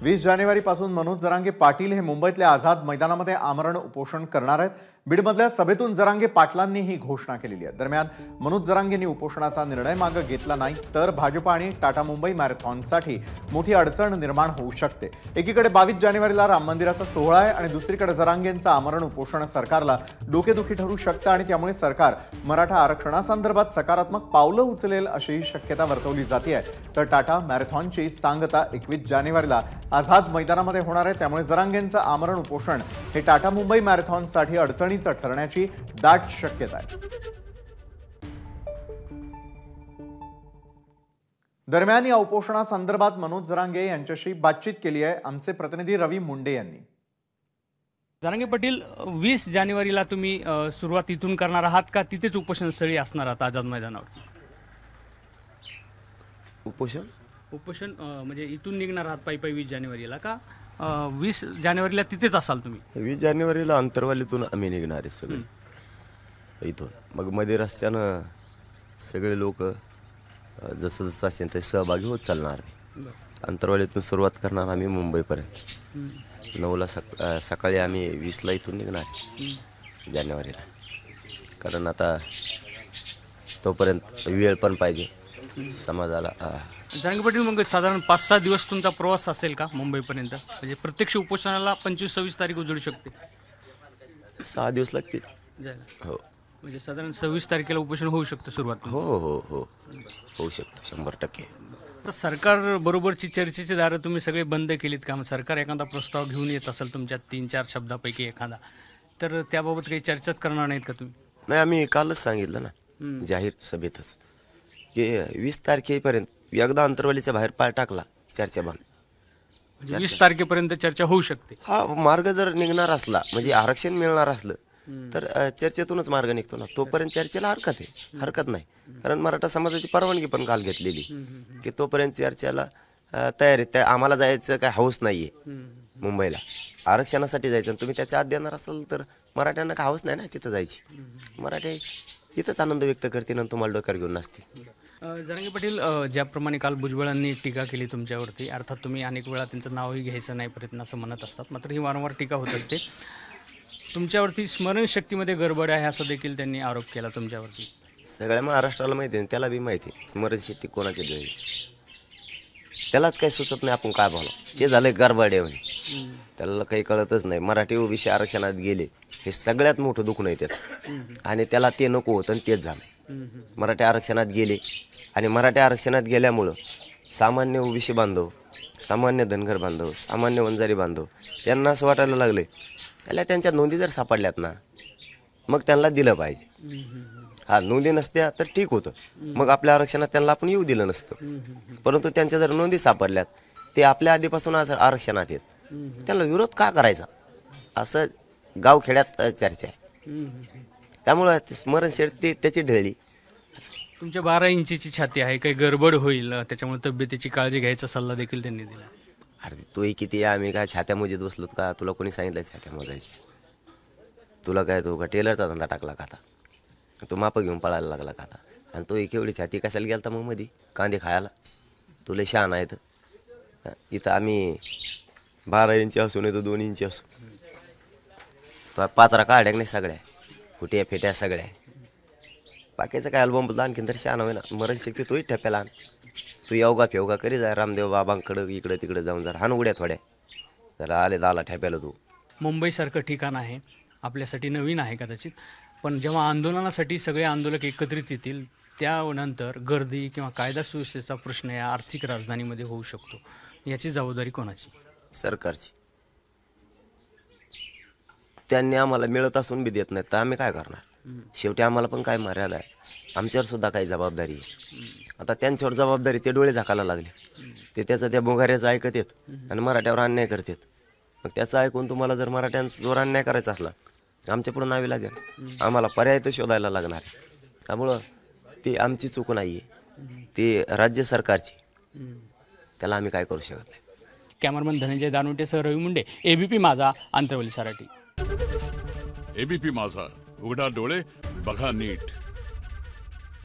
20 जानेवारीपासून मनोज जरांगे पाटील हे मुंबईतल्या आझाद मैदानामध्ये आमरण उपोषण करणार आहेत। बीडमधल्या सभेतून जरांगे पाटलांनी ही घोषणा केलेली आहे। दरम्यान मनोज जरांगेंनी उपोषणाचा निर्णय मागे घेतला नाही तर भाजप आणि टाटा मुंबई मॅरेथॉनसाठी मोठी अडचण निर्माण होऊ शकते। एकीकडे 22 जानेवारीला राम मंदिराचा सोहळा आहे आणि दुसरीकडे जरांगेंचं आमरण उपोषण सरकारला डोकेदुखी ठरू शकतं आणि त्यामुळे सरकार मराठा आरक्षणासंदर्भात सकारात्मक पावलं उचलेल अशी शक्यता वर्तवली जाते। तर टाटा मॅरेथॉनची सांगता 21 जानेवारीला आझाद मैदानामध्ये होणार आहे। त्यामुळे जरांगेंचं आमरण उपोषण हे टाटा मुंबई मॅरेथॉनसाठी अडचणीचं ठरण्याची दाट शक्यता आहे। दरम्यान या उपोषणासंदर्भात मनोज जरांगे यांच्याशी बातचीत केली आहे आमचे प्रतिनिधी रवी मुंडे यांनी। जरांगे पाटील, 20 जानेवारीला तुम्ही सुरुवात इथून करणार आहात का तिथेच उपोषणस्थळी असणार आहात आझाद मैदानावर? उपोषण म्हणजे इथून निघणार आहात पायी 20 जानेवारीला का 20 जानेवारीला तिथेच असाल तुम्ही? 20 जानेवारीला अंतरवालीतून आम्ही निघणार आहे सगळे इथून। मग मध्ये रस्त्यानं सगळे लोक जसं जसं असेल ते सहभागी होत चालणार आहे। अंतरवालीतून सुरुवात करणार आम्ही मुंबईपर्यंत। 9ला सकाळी आम्ही 20ला इथून निघणार जानेवारीला, कारण आता तोपर्यंत वेळ पण पाहिजे समाजाला। जरांगे पाटील, मग साधारण 5-6 दिवस तुमचा प्रवास असेल का मुंबईपर्यंत? म्हणजे प्रत्यक्ष उपोषणाला 25-26 तारीख उजळू शकते। 6 दिवस लागतील जायला। हो, म्हणजे साधारण 26 तारखेला उपोषण होऊ शकतं सुरुवात? हो हो हो होऊ शकतं 100%। तर सरकार बरोबरची चर्चेचे दारं तुम्ही सगळे बंद केलीत का? मग सरकार एखादा प्रस्ताव घेऊन येत असेल तुमच्या 3-4 शब्दापैकी एखादा, तर त्याबाबत काही चर्चाच करणार नाहीत का तुम्ही? नाही, आम्ही कालच सांगितलं ना जाहीर सभेतच की 20 तारखेपर्यंत एकदा अंतरवालीच्या बाहेर पाय टाकला चर्चा बंद। 20 तारखेपर्यंत चर्चा होऊ शकते। हा मार्ग जर निघणार असला, म्हणजे आरक्षण मिळणार असलं तर चर्चेतूनच मार्ग निघतो ना। तोपर्यंत चर्चेला हरकत नाही, कारण मराठा समाजाची परवानगी पण काल घेतलेली की तोपर्यंत चर्चेला तयार आहे। आम्हाला जायचं काय हौस नाहीये मुंबईला, आरक्षणासाठी जायचं। तुम्ही त्याच्या आत देणार असाल तर मराठ्यांना काय हौस नाही ना तिथं जायची। मराठे इथंच आनंद व्यक्त करतील आणि तुम्हाला डोक्यावर घेऊन नसतील। जरांगे पाटील, ज्याप्रमाणे काल भुजबळांनी टीका केली तुमच्यावरती, अर्थात तुम्ही अनेक वेळा त्यांचं नावही घ्यायचं नाही प्रयत्न असं म्हणत असतात, मात्र ही वारंवार टीका होत असते। तुमच्यावरती स्मरणशक्तीमध्ये गडबड आहे असा देखील त्यांनी आरोप केला तुमच्यावरती। सगळ्या महाराष्ट्राला माहिती आहे, त्याला बी माहिती आहे स्मरणशक्ती कोणाची देवी, त्यालाच काही सुचत नाही आपण काय बोलावं। ते झालंय गडबड आहे म्हणे, त्याला काही कळतच नाही। मराठी ओबीसी आरक्षणात गेले हे सगळ्यात मोठं दुःख नाही त्याचं, आणि त्याला ते नको होतं आणि तेच झालं। मराठी आरक्षणात गेले आणि मराठी आरक्षणात गेल्यामुळं सामान्य ओबीसी बांधव, सामान्य धनगर बांधव, सामान्य वंजारी बांधव यांना असं वाटायला लागले त्याला त्यांच्या नोंदी जर सापडल्यात ना मग त्यांना दिलं पाहिजे। हा, नोंदी नसत्या तर ठीक होतं, मग आपल्या आरक्षणात त्यांना आपण येऊ दिलं नसतं। परंतु त्यांच्या जर नोंदी सापडल्यात ते आपल्या आधीपासून आरक्षणात येत, त्यांना विरोध का करायचा असं गावखेड्यात चर्चा आहे। त्यामुळं स्मरणशक्ती त्याची ढळली। तुमच्या 12 इंचीची छाती आहे, काही गडबड होईल त्याच्यामुळे तब्येतीची काळजी घ्यायचा सल्ला देखील त्यांनी दिला। अरे तोही किती, आम्ही काय छात्या मोजीत बसलोत का? तुला कोणी सांगितलं छात्या मोजायची? तुला काय, तू का टेलरचा धंदा टाकला का आता? तू माप घेऊन पळायला लागला का आता? आणि तो एवढी छाती कशाला गेलता मग मध्ये कांदे खायला? तुला शहाणा आहे तर इथं आम्ही 12 इंची असू नाही तर 2 इंची असू, तो 5 काढ्या नाही सगळ्या फुट्या फेट्या सगळ्या, बाकीचं काय अल्बम आणखीन तर शहाणा होईना। स्मरणशक्ती तोही ठेप्याला आण, तू योगा फेवगा करी जा रामदेव बाबांकडं इकडं तिकडं जाऊन जरा हान उड्या थोड्या, जरा आले दाला ठेप्याला। तू मुंबईसारखं ठिकाण आहे, आपल्यासाठी नवीन आहे कदाचित, पण जेव्हा आंदोलनासाठी सगळे आंदोलक एकत्रित येतील त्यानंतर गर्दी किंवा कायदा सुव्यवस्थेचा प्रश्न या आर्थिक राजधानीमध्ये होऊ शकतो। याची जबाबदारी कोणाची? सरकारची। त्यांनी आम्हाला मिळत असून बी देत नाहीत तर आम्ही काय करणार? शेवटी आम्हाला पण काय मर्यादा आहे, आमच्यावर सुद्धा काही जबाबदारी आहे। आता त्यांच्यावर जबाबदारी, ते डोळे झाकायला लागले, ते त्याचं त्या बोंगाऱ्याचं ऐकत येत आणि मराठ्यावर अन्याय करतात। मग त्याचं ऐकून तुम्हाला जर मराठ्यांचा जोर अन्याय करायचा असला आमच्या पुढे नावीलाज आहे, आम्हाला पर्याय तर शोधायला लागणार आहे। त्यामुळं ती आमची चूक नाही आहे, ती राज्य सरकारची, त्याला आम्ही काय करू शकत नाही। कॅमेरामन धनंजय दानुटेसह रवी मुंडे, एबीपी माझा, आंतरवली सराटी। एबीपी माझा, उघडा डोळे बघा नीट।